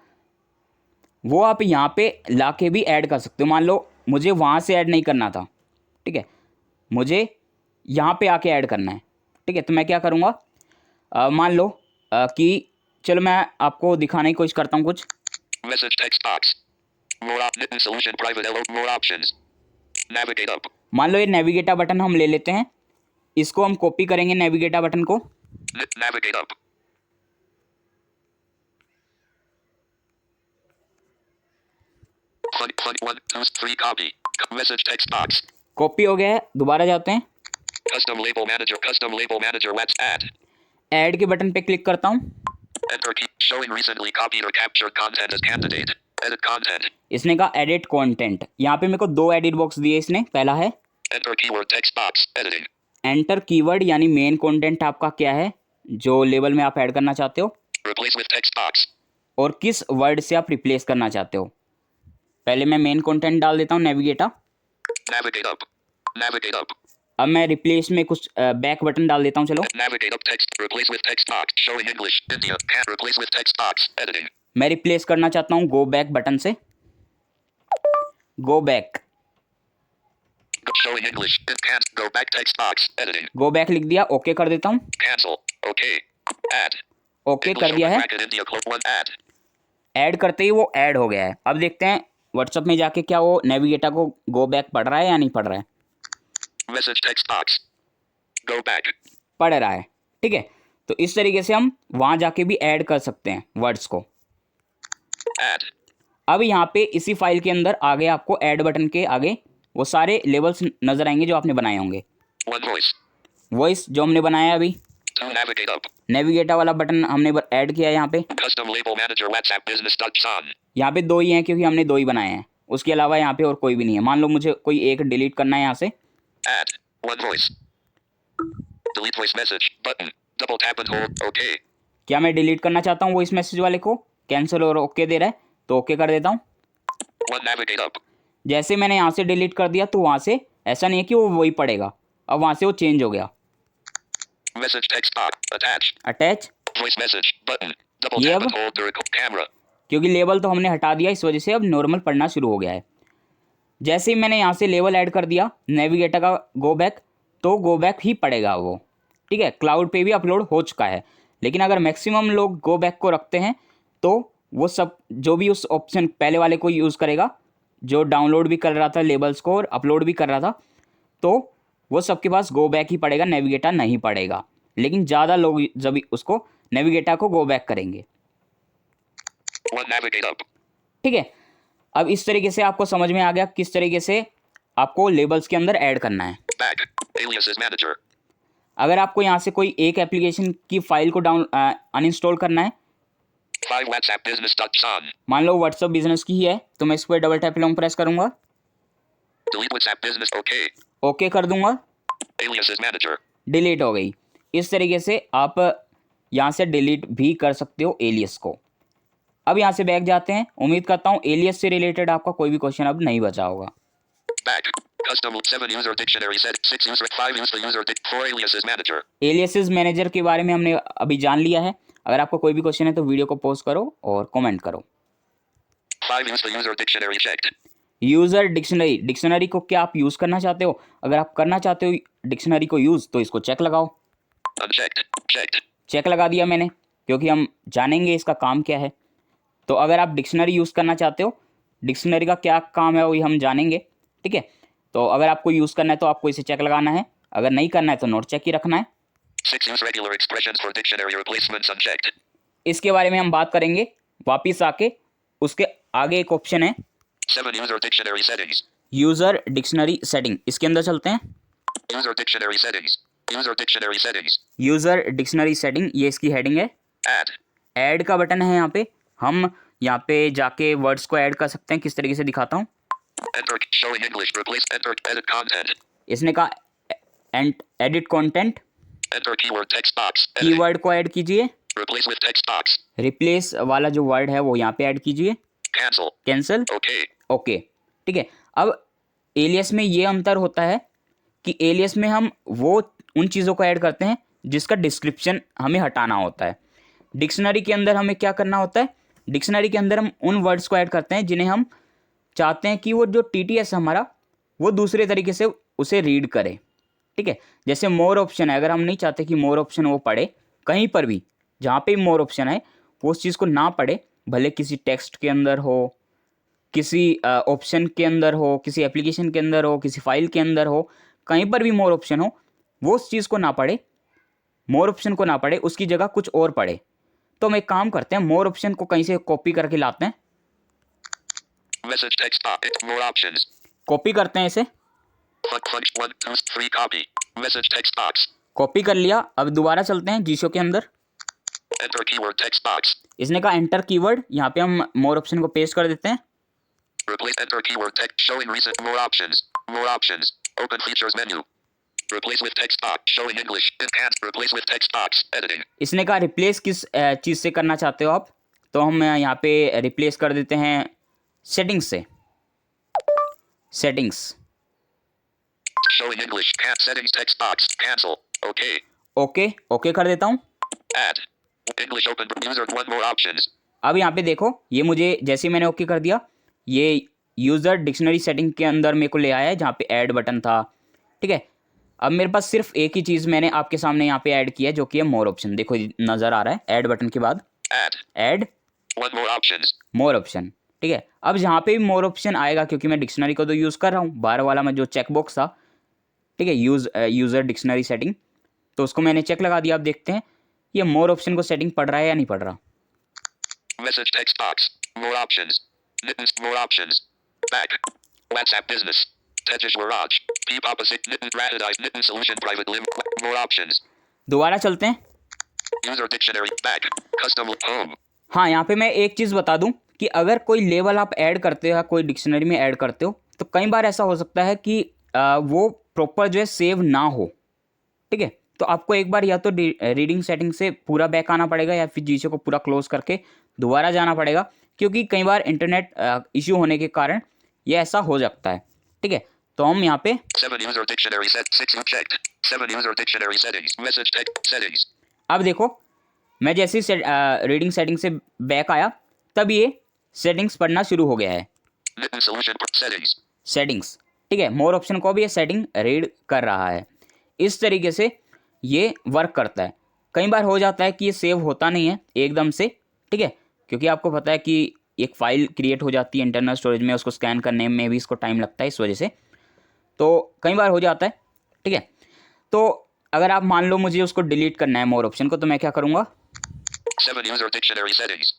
वो आप यहाँ पे लाके भी ऐड कर सकते हो। मान लो मुझे वहाँ से ऐड नहीं करना था, ठीक है, मुझे यहाँ पे आके ऐड करना है। ठीक है, तो मैं क्या करूँगा, मान लो कि चलो मैं आपको दिखाने की कोशिश करता हूँ कुछ। Message text box. Knitting solution private hello. More options. Navigate up. मान लो ये नेविगेटा बटन हम ले लेते हैं, इसको हम कॉपी करेंगे नेविगेटा बटन को। Navigate up. Hunt 1 2 3 copy. Message text box. Copy हो गया है, दोबारा जाते हैं, Custom label manager. Let's add. Add के बटन पे क्लिक करता हूँ। Enter key. Showing recently copied or captured content as candidate. Edit content. इसने कहा एडिट कंटेंट, यहाँ पे मेरे को दो एडिट बॉक्स दिए इसने। पहला है Enter keyword text box. Editing. Enter keyword, यानी मेन कंटेंट आपका क्या है जो लेवल में आप ऐड करना चाहते हो, Replace with text box. और किस वर्ड से आप रिप्लेस करना चाहते हो। पहले मैं मेन कंटेंट डाल देता हूँ नेविगेटा। Navigate up. Navigate up. अब मैं रिप्लेस में कुछ बैक बटन डाल देता हूँ। चलो, Navigate up text. Replace with text box. Showing English. India. Can't replace with text box. Editing. मैं रिप्लेस करना चाहता हूँ गो बैक बटन से। Go back, Showing English. It can't go back text box. Editing. Go back लिख दिया, okay कर देता हूँ। Cancel. Okay. Add. ओके कर दिया है, Bracket India close 1 add. Add करते ही वो ऐड हो गया है। अब देखते हैं व्हाट्सअप में जाके क्या वो नेविगेटा को गो बैक पढ़ रहा है या नहीं पढ़ रहा है। Message text box. Go back. पढ़ रहा है। ठीक है, तो इस तरीके से हम वहाँ जाके भी ऐड कर सकते हैं वर्ड्स को। Add. अब यहाँ पे इसी फाइल के अंदर आगे आपको ऐड बटन के आगे वो सारे लेवल्स नज़र आएंगे जो आपने बनाए होंगे। One voice. वॉइस जो हमने बनाया अभी, To navigate up. नेविगेटा वाला बटन हमने ऐड किया यहाँ पे। Custom label manager WhatsApp business.son. यहाँ पे दो ही हैं क्योंकि हमने दो ही बनाए हैं, उसके अलावा यहाँ पे और कोई भी नहीं है। मान लो मुझे कोई एक डिलीट करना है यहाँ से, Add. One voice. Delete voice message. Button. Double tap and hold. Okay. क्या मैं डिलीट करना चाहता हूँ वॉइस मैसेज वाले को, कैंसिल और ओके दे रहा है तो ओके कर देता हूँ। One navigate up. जैसे मैंने यहाँ से डिलीट कर दिया तो वहाँ से ऐसा नहीं है कि वो वही पड़ेगा, अब वहाँ से वो चेंज हो गया। Message text box. Attach. Attach, Voice message. Button. Double ये tap अब and hold to record. Camera. क्योंकि लेवल तो हमने हटा दिया इस वजह से अब नॉर्मल पढ़ना शुरू हो गया है। जैसे ही मैंने यहाँ से लेवल ऐड कर दिया नेविगेटर का गो बैक, तो गो बैक ही पड़ेगा वो। ठीक है, क्लाउड पे भी अपलोड हो चुका है, लेकिन अगर मैक्सिमम लोग गो बैक को रखते हैं तो वो सब जो भी उस ऑप्शन पहले वाले को यूज़ करेगा, जो डाउनलोड भी कर रहा था लेबल्स को और अपलोड भी कर रहा था, तो वो सबके पास गो बैक ही पड़ेगा, नेविगेटर नहीं पड़ेगा। लेकिन ज़्यादा लोग जब उसको नेविगेटर को गो बैक करेंगे। One navigate up. ठीक है, अब इस तरीके से आपको समझ में आ गया किस तरीके से आपको लेबल्स के अंदर ऐड करना है। Back. Aliases manager. अगर आपको यहाँ से कोई एक एप्लीकेशन की फाइल को अनइंस्टॉल करना है, 5 WhatsApp business dot on. मान लो व्हाट्सअप बिजनेस की ही है, तो मैं इस पर डबल टैप लॉन्ग प्रेस करूंगा, Delete WhatsApp business. Okay. Okay कर दूंगा, Aliases manager. डिलीट हो गई। इस तरीके से आप यहाँ से डिलीट भी कर सकते हो एलियस को। अब यहाँ से बैक जाते हैं। उम्मीद करता हूँ एलियस से रिलेटेड आपका कोई भी क्वेश्चन अब नहीं बचा होगा। Back. Custom 7 user dictionary set 6 user 5 use the user 4 aliases manager. Aliases manager के बारे में हमने अभी जान लिया है। अगर आपको कोई भी क्वेश्चन है तो वीडियो को पॉज करो और कमेंट करो। 5 use the user dictionary checked. User dictionary, dictionary को क्या आप यूज़ करना चाहते हो? अगर आप करना चाहते हो डिक्शनरी को यूज़, तो इसको चेक लगाओ। Unchecked. Checked. चेक लगा दिया मैंने, क्योंकि हम जानेंगे इसका काम क्या है। तो अगर आप डिक्शनरी यूज़ करना चाहते हो, डिक्शनरी का क्या काम है वही हम जानेंगे, ठीक है। तो अगर आपको यूज़ करना है तो आपको इसे चेक लगाना है, अगर नहीं करना है तो नोट चेक ही रखना है। 6 use regular expressions for dictionary replacements unchecked. इसके बारे में हम बात करेंगे वापिस आके। उसके आगे एक ऑप्शन है 7 user dictionary settings. User dictionary setting, इसके अंदर चलते हैं। User dictionary settings. User dictionary settings. User dictionary setting, ये इसकी हेडिंग है। Add. ऐड का बटन है यहाँ पे, हम यहाँ पे जाके वर्ड्स को ऐड कर सकते हैं। किस तरीके से दिखाता हूँ। Enter showing English. Replace enter edit content. इसने कहा edit content, Enter keyword text box. Editing. Keyword को ऐड कीजिए। Replace with text box. Replace वाला जो वर्ड है वो यहाँ पे ऐड कीजिए। Cancel. Cancel, Okay. ओके, ठीक है। अब एलियस में ये अंतर होता है कि एलियस में हम वो उन चीज़ों को ऐड करते हैं जिसका डिस्क्रिप्शन हमें हटाना होता है। डिक्शनरी के अंदर हमें क्या करना होता है? डिक्शनरी के अंदर हम उन वर्ड्स को ऐड करते हैं जिन्हें हम चाहते हैं कि वो जो TTS हमारा वो दूसरे तरीके से उसे रीड करे, ठीक है। जैसे मोर ऑप्शन है, अगर हम नहीं चाहते कि मोर ऑप्शन वो पढ़े, कहीं पर भी जहाँ पे मोर ऑप्शन है वो उस चीज़ को ना पढ़े, भले किसी टेक्स्ट के अंदर हो, किसी ऑप्शन के अंदर हो, किसी एप्लीकेशन के अंदर हो, किसी फाइल के अंदर हो, कहीं पर भी मोर ऑप्शन हो, वो उस चीज़ को ना पढ़े, मोर ऑप्शन को ना पढ़े, उसकी जगह कुछ और पढ़े। तो हम एक काम करते हैं, मोर ऑप्शन को कहीं से कॉपी करके लाते हैं, Message text box. More options. Copy करते हैं इसे। Punch 1 2 3 copy. Message text box. Copy कर लिया। अब दोबारा चलते हैं जीशो के अंदर। Enter keyword text box. इसने कहा एंटर कीवर्ड, यहाँ पे हम मोर ऑप्शन को पेस्ट कर देते हैं। Replace enter keyword text showing recent more options. More options. Open features menu. Replace with text box showing English. Enhance. Replace with text box. Editing. इसने कहा रिप्लेस किस चीज़ से करना चाहते हो आप, तो हम यहाँ पे रिप्लेस कर देते हैं सेटिंग्स से। Settings, Showing English. Settings text box. Cancel. Okay. Okay, okay कर देता हूँ। Add. English open. User 1 more options. अब यहाँ पे देखो, ये मुझे जैसे ही मैंने ओके कर दिया, ये यूज़र डिक्शनरी सेटिंग के अंदर मेरे को ले आया है जहाँ पे ऐड बटन था, ठीक है। अब मेरे पास सिर्फ एक ही चीज़ मैंने आपके सामने यहाँ पे ऐड किया है, जो कि है मोर ऑप्शन। देखो नज़र आ रहा है ऐड बटन के बाद Add. Add 1 more options. मोर ऑप्शन, ठीक है। अब जहाँ पे भी मोर ऑप्शन आएगा, क्योंकि मैं डिक्शनरी को तो यूज़ कर रहा हूँ, बाहर वाला में जो चेकबॉक्स था, ठीक है, यूज़र डिक्शनरी सेटिंग, तो उसको मैंने चेक लगा दिया। अब देखते हैं ये मोर ऑप्शन को सेटिंग पढ़ रहा है या नहीं पढ़ रहा। Message text box. More options. Nittens. More options. Back. WhatsApp business. Tejish Waraj. Peep opposite. Nitten Ratadized. Nitten solution private lim. More options. दोबारा चलते हैं। User dictionary. Back. Custom home. हाँ, यहाँ पे मैं एक चीज़ बता दूँ कि अगर कोई लेवल आप ऐड करते हो या कोई डिक्शनरी में ऐड करते हो, तो कई बार ऐसा हो सकता है कि वो प्रॉपर जो है सेव ना हो, ठीक है। तो आपको एक बार या तो रीडिंग सेटिंग से पूरा बैक आना पड़ेगा, या फिर जीशो को पूरा क्लोज करके दोबारा जाना पड़ेगा, क्योंकि कई बार इंटरनेट इश्यू होने के कारण ये ऐसा हो सकता है, ठीक है। तो हम यहाँ पे 7 user dictionary set 6 unchecked. 7 user dictionary settings. Message text settings. अब देखो, मैं जैसे ही रीडिंग सेटिंग से बैक आया, तब ये सेटिंग्स पढ़ना शुरू हो गया है। Nitten solution settings. सेटिंग्स, ठीक है, मोर ऑप्शन को भी ये सेटिंग रीड कर रहा है। इस तरीके से ये वर्क करता है। कई बार हो जाता है कि ये सेव होता नहीं है एकदम से, ठीक है, क्योंकि आपको पता है कि एक फ़ाइल क्रिएट हो जाती है इंटरनल स्टोरेज में, उसको स्कैन करने में भी इसको टाइम लगता है, इस वजह से तो कई बार हो जाता है, ठीक है। तो अगर आप मान लो मुझे उसको डिलीट करना है मोर ऑप्शन को, तो मैं क्या करूँगा, 7 user dictionary settings.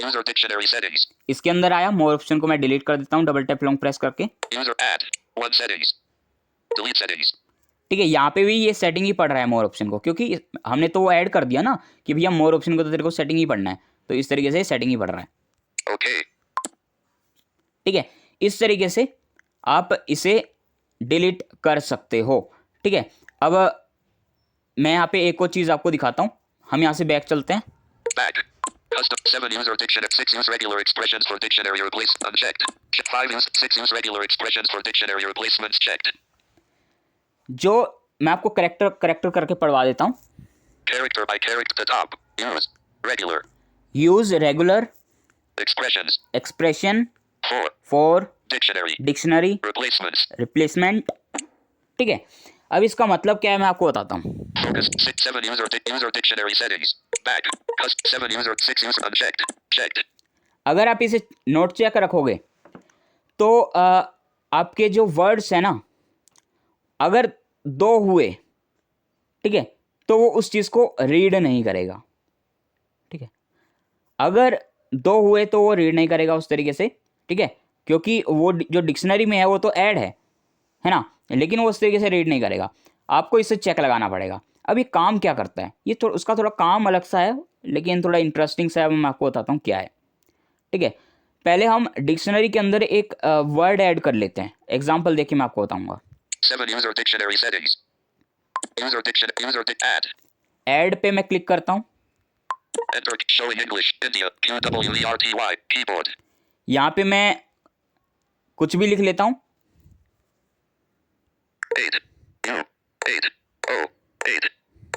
User dictionary settings. इसके अंदर आया, मोर ऑप्शन को मैं डिलीट कर देता हूँ डबल टैप लॉन्ग प्रेस करके। User add. 1 settings. Delete settings. ठीक है, यहाँ पे भी ये सेटिंग ही पढ़ रहा है मोर ऑप्शन को, क्योंकि हमने तो वो ऐड कर दिया ना कि भैया मोर ऑप्शन को तो तेरे को सेटिंग ही पढ़ना है, तो इस तरीके से सेटिंग ही पढ़ रहा है। Okay. ठीक है, इस तरीके से आप इसे डिलीट कर सकते हो। ठीक है, अब मैं यहाँ पे एक और चीज़ आपको दिखाता हूँ। हम यहाँ से बैक चलते हैं। Back. Custom 7 user dictionary. 6 use regular expressions for dictionary replace unchecked. 5 use 6 use regular expressions for dictionary replacements checked. जो मैं आपको करेक्टर करके पढ़वा देता हूँ। Character by character. The top. Use regular use regular expressions expression for for dictionary dictionary replacements. Replacement. ठीक है, अब इसका मतलब क्या है मैं आपको बताता हूँ। Focus 6 7 user dictionary settings. Back. Custom 7 user 6 use unchecked. Checked. अगर आप इसे नोट चेक रखोगे तो आपके जो वर्ड्स है ना, अगर 2 हुए, ठीक है, तो वो उस चीज़ को रीड नहीं करेगा। ठीक है, अगर 2 हुए तो वो रीड नहीं करेगा उस तरीके से। ठीक है, क्योंकि वो जो डिक्शनरी में है वो तो ऐड है ना, लेकिन वो उस तरीके से रीड नहीं करेगा। आपको इसे चेक लगाना पड़ेगा। अब ये काम क्या करता है, ये उसका थोड़ा काम अलग सा है, लेकिन थोड़ा इंटरेस्टिंग सा है। मैं आपको बताता हूँ क्या है। ठीक है, पहले हम डिक्शनरी के अंदर एक वर्ड ऐड कर लेते हैं। एग्जाम्पल देखिए मैं आपको बताऊंगा। 7 user dictionary settings. Add. Add पे मैं क्लिक करता हूँ। Enter showing English India QWERTY keyboard. यहाँ पे मैं कुछ भी लिख लेता हूँ। 8 U 8 O 8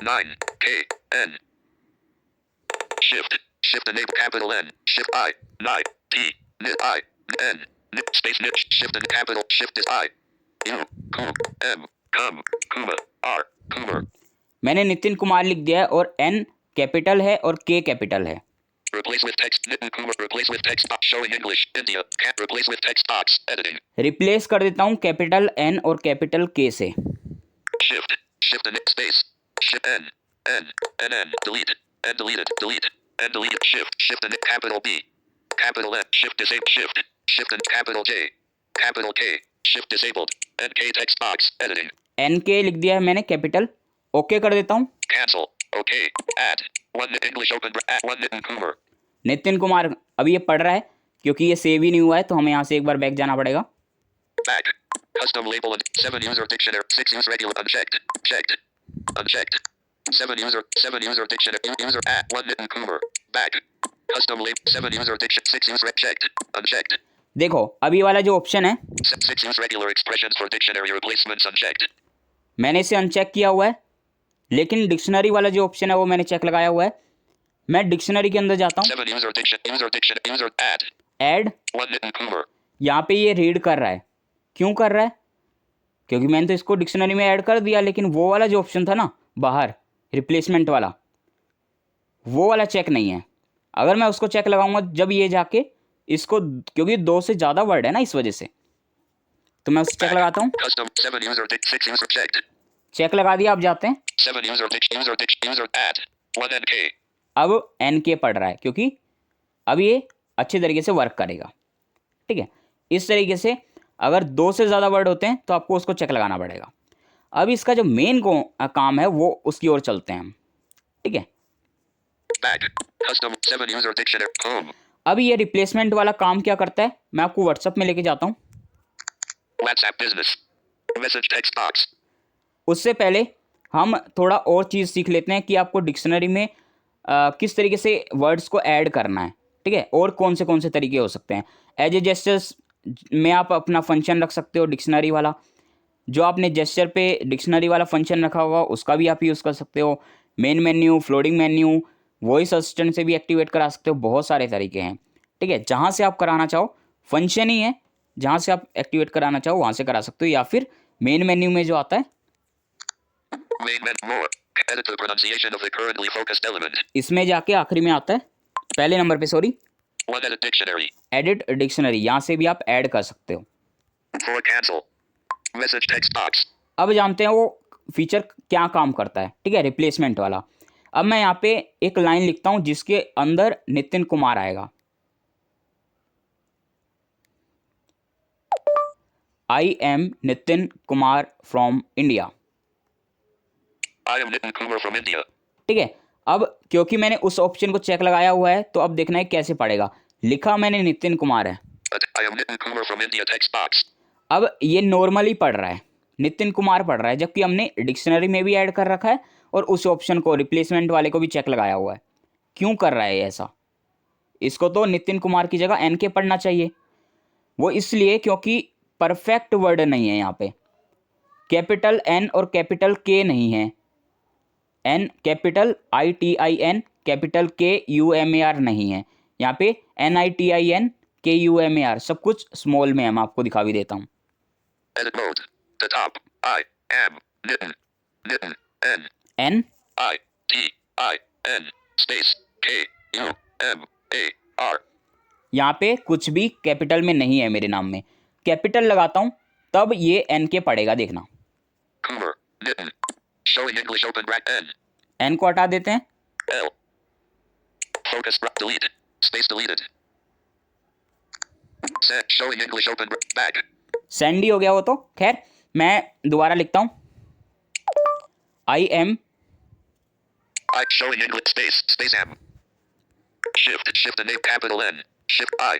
9 K N. Shift enable capital N. Shift I 9 T N I N space N shift and capital shift is I U Q M cum Kuma R Kumar. मैंने नितिन कुमार लिख दिया है और एन कैपिटल है और के capital है। Replace with text Nitin Kumar. Replace with text box showing English India. Can't replace with text box editing. Replace कर देता हूँ कैपिटल एन और कैपिटल के से। Shift and space. Shift N N delete and deleted delete and delete shift and capital B capital N shift disabled shift and capital J capital K shift disabled and K text box editing. N K लिख दिया है मैंने capital. Okay कर देता हूँ। Cancel. Okay. Add. One English open. Add one Nitin Kumar. Nitin Kumar अभी ये पढ़ रहा है, क्योंकि ये सेव ही नहीं हुआ है, तो हमें यहाँ से एक बार बैक जाना पड़ेगा। Back. Custom label and 7 user dictionary. 6 use regular unchecked. Checked. Unchecked. 7 user dictionary. User at 1 Nitin Kumar. Back. Custom label 7 user dictionary. 6 use checked. Unchecked. देखो अभी वाला जो ऑप्शन है 6 use regular expressions for dictionary replacements unchecked. मैंने इसे uncheck किया हुआ है, लेकिन डिक्शनरी वाला जो ऑप्शन है वो मैंने चेक लगाया हुआ है। मैं डिक्शनरी के अंदर जाता हूँ। 7 user dictionary. User add. Add. 1 Nitin Kumar. यहाँ पे ये रीड कर रहा है। क्यों कर रहा है? क्योंकि मैंने तो इसको डिक्शनरी में ऐड कर दिया, लेकिन वो वाला जो ऑप्शन था ना बाहर रिप्लेसमेंट वाला, वो वाला चेक नहीं है। अगर मैं उसको चेक लगाऊंगा जब ये जाके इसको, क्योंकि 2 से ज़्यादा वर्ड है ना, इस वजह से, तो मैं उसे चेक लगाता हूँ। Custom 7 user 6 user checked. Check लगा दिया। अब जाते हैं। 7 user add 1 NK. अब एन के पढ़ रहा है, क्योंकि अब ये अच्छे तरीके से वर्क करेगा। ठीक है, इस तरीके से अगर 2 से ज़्यादा वर्ड होते हैं तो आपको उसको चेक लगाना पड़ेगा। अब इसका जो मेन काम है वो उसकी ओर चलते हैं हम। ठीक है, Back. Custom 7 user dictionary. Home. अब ये रिप्लेसमेंट वाला काम क्या करता है, मैं आपको व्हाट्सएप में लेके जाता हूँ। WhatsApp business. Message text box. उससे पहले हम थोड़ा और चीज़ सीख लेते हैं कि आपको डिक्शनरी में किस तरीके से वर्ड्स को ऐड करना है। ठीक है, और कौन से तरीके हो सकते हैं। एज ए जेस्चर्स में आप अपना फंक्शन रख सकते हो डिक्शनरी वाला। जो आपने जेस्चर पे डिक्शनरी वाला फंक्शन रखा होगा उसका भी आप यूज़ कर सकते हो। Main menu, floating menu, voice assistant से भी एक्टिवेट करा सकते हो। बहुत सारे तरीके हैं। ठीक है, जहाँ से आप कराना चाहो, फंक्शन ही है, जहाँ से आप एक्टिवेट कराना चाहो वहाँ से करा सकते हो, या फिर मेन मेन्यू में जो आता है Main menu more. Edit the pronunciation of the currently focused element. इसमें जाके आखिरी में आता है, पहले नंबर पे sorry, 1 edit dictionary. Edit dictionary. यहाँ से भी आप ऐड कर सकते हो। 4 cancel. Message text box. अब जानते हैं वो फीचर क्या काम करता है। ठीक है, रिप्लेसमेंट वाला। अब मैं यहाँ पे एक लाइन लिखता हूँ जिसके अंदर नितिन कुमार आएगा। I am Nitin Kumar from India. I am Nitin Kumar from India. ठीक है, अब क्योंकि मैंने उस ऑप्शन को चेक लगाया हुआ है तो अब देखना है कैसे पड़ेगा। लिखा मैंने नितिन कुमार है, I am Nitin Kumar from India text box. अब ये नॉर्मली पढ़ रहा है, नितिन कुमार पढ़ रहा है, जबकि हमने डिक्शनरी में भी ऐड कर रखा है और उस ऑप्शन को रिप्लेसमेंट वाले को भी चेक लगाया हुआ है। क्यों कर रहा है ऐसा? इसको तो नितिन कुमार की जगह एन के पढ़ना चाहिए। वो इसलिए क्योंकि परफेक्ट वर्ड नहीं है यहाँ पे, कैपिटल एन और कैपिटल के नहीं है। N capital ITIN, capital KUMAR नहीं है। यहाँ पे NITIN KUMAR, सब कुछ स्मॉल में है। मैं आपको दिखा भी देता हूँ। Edit mode. The top. I am Nitin. Nitin. N. N ITIN space KUMAR. यहाँ पे कुछ भी कैपिटल में नहीं है मेरे नाम में। कैपिटल लगाता हूँ तब ये N के पड़ेगा, देखना। Kumar. Nitin. Showing English open bracket N. N को हटा देते हैं। L. Focus delete. Space deleted. Set. Showing English open back. Sandy हो गया वो तो। खैर मैं दोबारा लिखता हूँ, I am I showing English space M. Shift the name capital N. Shift I.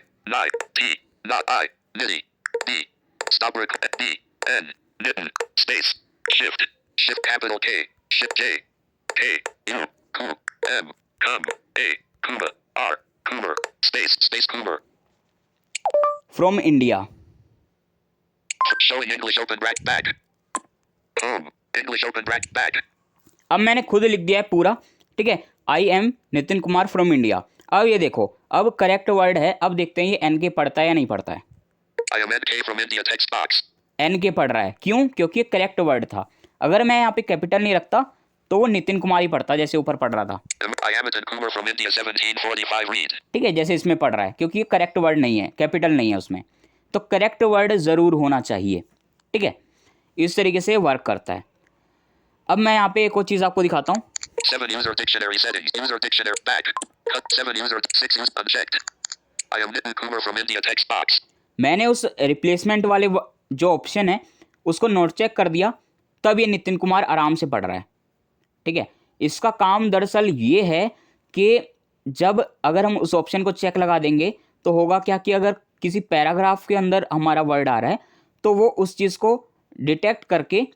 Not I. Nitty. D. Stop record D. N. Nitin. Space. Shift capital K. Shift J. K. U. Q. M. Cum. A. Kuma. R. Kumar. Space Kumar. From India. Showing English open bracket back. English open bracket back. अब मैंने खुद लिख दिया है पूरा, ठीक है। I am Nitin Kumar from India. अब ये देखो, अब करेक्ट वर्ड है। अब देखते हैं ये एन के पढ़ता है या नहीं पढ़ता है। I am NK from India text box. N K पढ़ रहा है, क्यों? क्योंकि ये करेक्ट वर्ड था। अगर मैं यहाँ पे कैपिटल नहीं रखता तो वो नितिन कुमार ही पढ़ता, जैसे ऊपर पढ़ रहा था। I am Nitin Kumar from India 1745 read. ठीक है, जैसे इसमें पढ़ रहा है, क्योंकि ये करेक्ट वर्ड नहीं है, कैपिटल नहीं है उसमें। तो करेक्ट वर्ड ज़रूर होना चाहिए, ठीक है। इस तरीके से वर्क करता है। अब मैं यहाँ पे एक और चीज़ आपको दिखाता हूँ। 7 user dictionary settings. User dictionary back. Cut 7 user 6 use unchecked. I am Nitin Kumar from India text box. मैंने उस रिप्लेसमेंट वाले जो ऑप्शन है उसको नोट चेक कर दिया, तब ये नितिन कुमार आराम से पढ़ रहा है, ठीक है। इसका काम दरअसल ये है कि जब अगर हम उस ऑप्शन को चेक लगा देंगे तो होगा क्या कि अगर किसी पैराग्राफ के अंदर हमारा वर्ड आ रहा है तो वो उस चीज़ को डिटेक्ट करके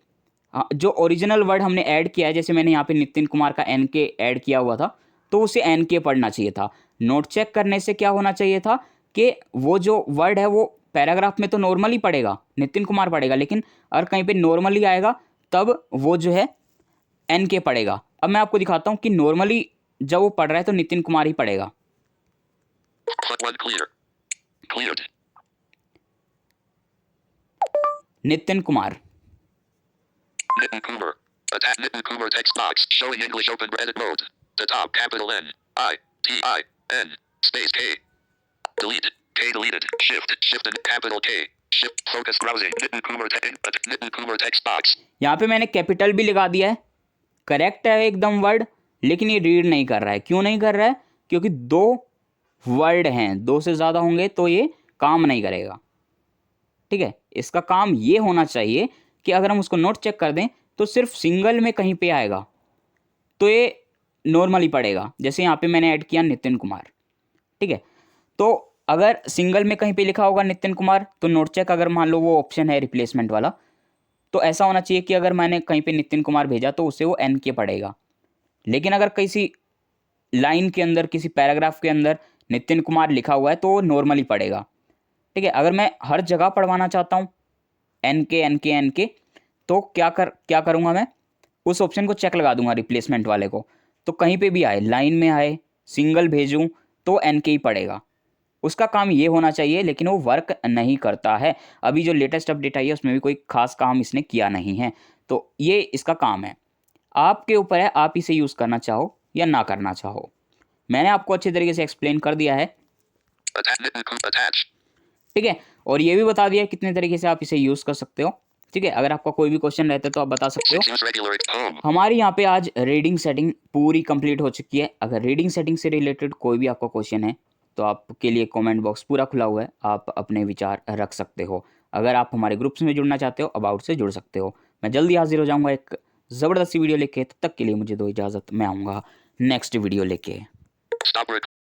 जो ओरिजिनल वर्ड हमने ऐड किया है, जैसे मैंने यहाँ पे नितिन कुमार का एन के ऐड किया हुआ था, तो उसे एन के पढ़ना चाहिए था। नोट चेक करने से क्या होना चाहिए था कि वो जो वर्ड है वो पैराग्राफ में तो नॉर्मली पढ़ेगा, नितिन कुमार पढ़ेगा, लेकिन अगर कहीं पे नॉर्मली आएगा तब वो जो है एन के पढ़ेगा। अब मैं आपको दिखाता हूँ कि नॉर्मली जब वो पढ़ रहा है तो नितिन कुमार ही पढ़ेगा। Cleared. Nitin Kumar. Nitin Kumar. Attack Nitin Kumar text box. Showing English open edit mode. The top capital N. ITIN. Space K. Delete. K deleted. Shift and capital K. Shift focus browsing. Nitin Kumar text box. यहाँ पे मैंने capital भी लगा दिया है। Correct है एकदम word, लेकिन ये रीड नहीं कर रहा है। क्यों नहीं कर रहा है? क्योंकि दो वर्ड हैं, दो से ज़्यादा होंगे तो ये काम नहीं करेगा, ठीक है। इसका काम ये होना चाहिए कि अगर हम उसको नोट चेक कर दें तो सिर्फ सिंगल में कहीं पे आएगा तो ये नॉर्मली पढ़ेगा। जैसे यहाँ पे मैंने ऐड किया नितिन कुमार, ठीक है। तो अगर सिंगल में कहीं पे लिखा होगा नितिन कुमार तो नोट चेक, अगर मान लो वो ऑप्शन है रिप्लेसमेंट वाला, तो ऐसा होना चाहिए कि अगर मैंने कहीं पे नितिन कुमार भेजा तो उसे वो एन के पढ़ेगा। लेकिन अगर किसी लाइन के अंदर, किसी पैराग्राफ के अंदर नितिन कुमार लिखा हुआ है तो वो नॉर्मली पढ़ेगा, ठीक है। अगर मैं हर जगह पढ़वाना चाहता हूँ एन के, तो क्या करूँगा मैं? उस ऑप्शन को चेक लगा दूंगा रिप्लेसमेंट वाले को, तो कहीं पे भी आए, लाइन में आए, सिंगल भेजूँ तो एन के ही पढ़ेगा। उसका काम ये होना चाहिए, लेकिन वो वर्क नहीं करता है। अभी जो लेटेस्ट अपडेट आई है उसमें भी कोई खास काम इसने किया नहीं है, तो ये इसका काम है। आपके ऊपर है, आप इसे यूज़ करना चाहो या ना करना चाहो। मैंने आपको अच्छे तरीके से एक्सप्लेन कर दिया है, ठीक है, और ये भी बता दिया कितने तरीके से आप इसे यूज़ कर सकते हो, ठीक है। अगर आपका कोई भी क्वेश्चन रहता है तो आप बता सकते हो। हमारी यहाँ पे आज रीडिंग सेटिंग पूरी कंप्लीट हो चुकी है। अगर रीडिंग सेटिंग से रिलेटेड कोई भी आपका क्वेश्चन है तो आपके लिए कमेंट बॉक्स पूरा खुला हुआ है, आप अपने विचार रख सकते हो। अगर आप हमारे ग्रुप्स में जुड़ना चाहते हो, अबाउट से जुड़ सकते हो। मैं जल्दी हाजिर हो जाऊँगा एक ज़बरदस्त सी वीडियो लेके, तब तक के लिए मुझे दो इजाज़त, मैं आऊँगा नेक्स्ट वीडियो लेके। Stop